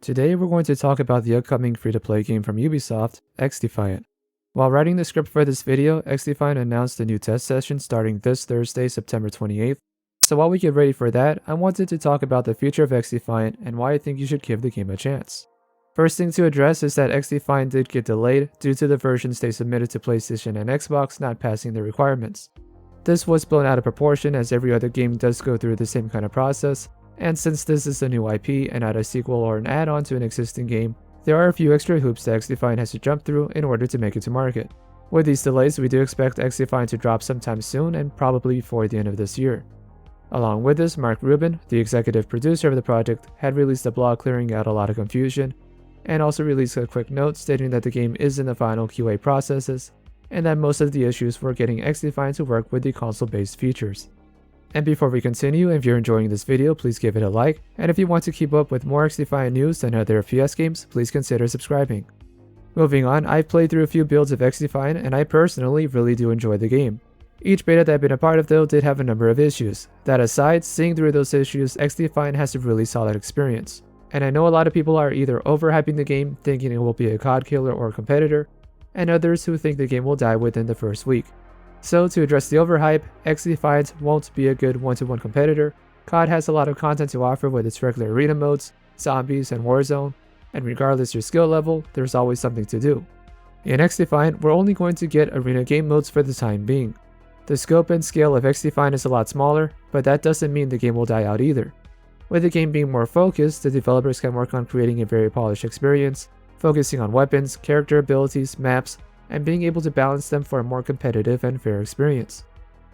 Today we're going to talk about the upcoming free-to-play game from Ubisoft, xDefiant. While writing the script for this video, xDefiant announced a new test session starting this Thursday, September 28th. So while we get ready for that, I wanted to talk about the future of xDefiant and why I think you should give the game a chance. First thing to address is that xDefiant did get delayed due to the versions they submitted to PlayStation and Xbox not passing the requirements. This was blown out of proportion as every other game does go through the same kind of process, and since this is a new IP and not a sequel or an add-on to an existing game, there are a few extra hoops that xDefiant has to jump through in order to make it to market. With these delays, we do expect xDefiant to drop sometime soon and probably before the end of this year. Along with this, Mark Rubin, the executive producer of the project, had released a blog clearing out a lot of confusion, and also released a quick note stating that the game is in the final QA processes, and that most of the issues were getting xDefiant to work with the console-based features. And before we continue, if you're enjoying this video, please give it a like, and if you want to keep up with more xDefiant news and other FPS games, please consider subscribing. Moving on, I've played through a few builds of xDefiant and I personally really do enjoy the game. Each beta that I've been a part of though did have a number of issues. That aside, seeing through those issues, xDefiant has a really solid experience. And I know a lot of people are either overhyping the game, thinking it will be a COD killer or competitor, and others who think the game will die within the first week. So to address the overhype, xDefiant won't be a good one-to-one competitor. COD has a lot of content to offer with its regular arena modes, zombies, and Warzone, and regardless your skill level, there's always something to do. In xDefiant, we're only going to get arena game modes for the time being. The scope and scale of xDefiant is a lot smaller, but that doesn't mean the game will die out either. With the game being more focused, the developers can work on creating a very polished experience, focusing on weapons, character abilities, maps, and being able to balance them for a more competitive and fair experience.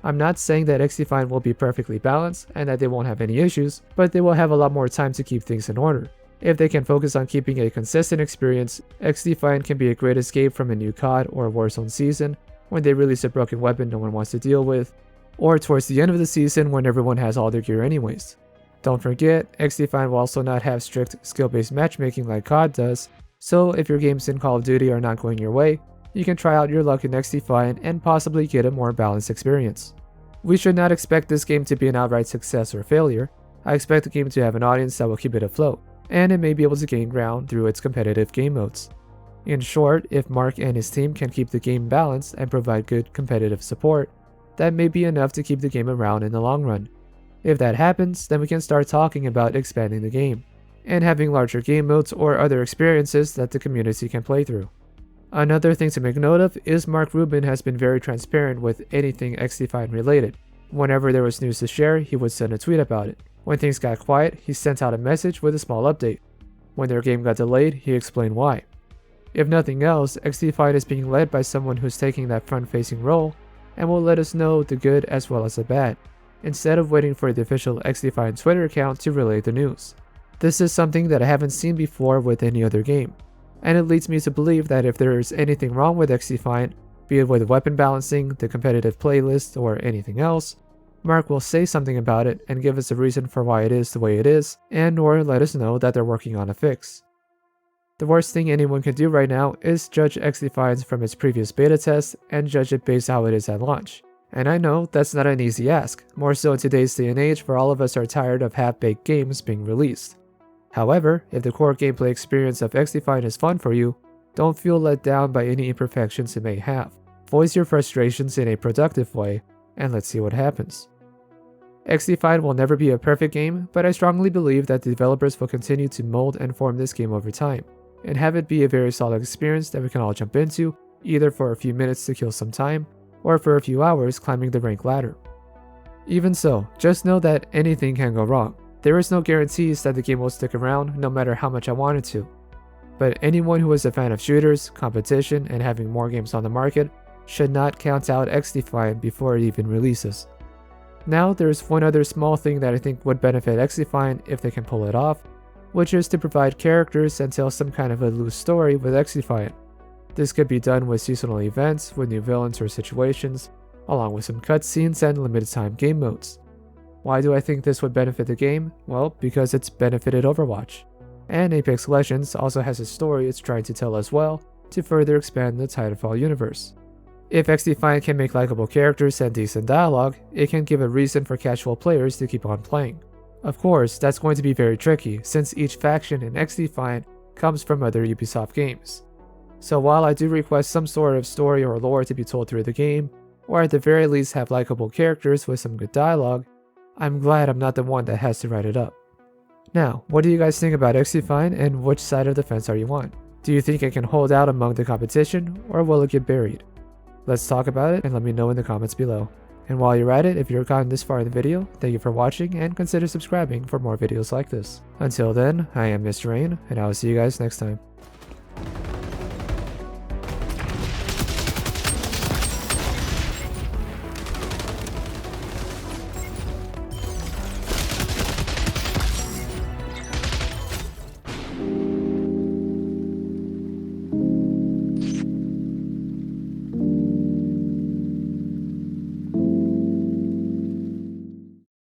I'm not saying that xDefiant will be perfectly balanced and that they won't have any issues, but they will have a lot more time to keep things in order. If they can focus on keeping a consistent experience, xDefiant can be a great escape from a new COD or Warzone season when they release a broken weapon no one wants to deal with, or towards the end of the season when everyone has all their gear anyways. Don't forget, xDefiant will also not have strict skill-based matchmaking like COD does, so if your games in Call of Duty are not going your way, you can try out your luck in xDefiant and possibly get a more balanced experience. We should not expect this game to be an outright success or failure. I expect the game to have an audience that will keep it afloat, and it may be able to gain ground through its competitive game modes. In short, if Mark and his team can keep the game balanced and provide good competitive support, that may be enough to keep the game around in the long run. If that happens, then we can start talking about expanding the game, and having larger game modes or other experiences that the community can play through. Another thing to make note of is Mark Rubin has been very transparent with anything xDefiant related. Whenever there was news to share, he would send a tweet about it. When things got quiet, he sent out a message with a small update. When their game got delayed, he explained why. If nothing else, xDefiant is being led by someone who's taking that front-facing role and will let us know the good as well as the bad, instead of waiting for the official xDefiant Twitter account to relay the news. This is something that I haven't seen before with any other game, and it leads me to believe that if there is anything wrong with xDefiant, be it with weapon balancing, the competitive playlist, or anything else, Mark will say something about it and give us a reason for why it is the way it is, and or let us know that they're working on a fix. The worst thing anyone can do right now is judge xDefiant from its previous beta test and judge it based how it is at launch. And I know that's not an easy ask, more so in today's day and age where all of us are tired of half-baked games being released. However, if the core gameplay experience of xDefiant is fun for you, don't feel let down by any imperfections it may have. Voice your frustrations in a productive way, and let's see what happens. xDefiant will never be a perfect game, but I strongly believe that the developers will continue to mold and form this game over time, and have it be a very solid experience that we can all jump into, either for a few minutes to kill some time, or for a few hours climbing the rank ladder. Even so, just know that anything can go wrong. There is no guarantees that the game will stick around no matter how much I want it to. But anyone who is a fan of shooters, competition, and having more games on the market should not count out xDefiant before it even releases. Now there's one other small thing that I think would benefit xDefiant if they can pull it off, which is to provide characters and tell some kind of a loose story with xDefiant. This could be done with seasonal events, with new villains or situations, along with some cutscenes and limited time game modes. Why do I think this would benefit the game? Well, because it's benefited Overwatch. And Apex Legends also has a story it's trying to tell as well, to further expand the Titanfall universe. If xDefiant can make likable characters and decent dialogue, it can give a reason for casual players to keep on playing. Of course, that's going to be very tricky since each faction in xDefiant comes from other Ubisoft games. So while I do request some sort of story or lore to be told through the game, or at the very least have likable characters with some good dialogue, I'm glad I'm not the one that has to write it up. Now, what do you guys think about xDefiant and which side of the fence are you on? Do you think it can hold out among the competition, or will it get buried? Let's talk about it and let me know in the comments below. And while you're at it, if you've gotten this far in the video, thank you for watching and consider subscribing for more videos like this. Until then, I am Mr. Rain, and I will see you guys next time.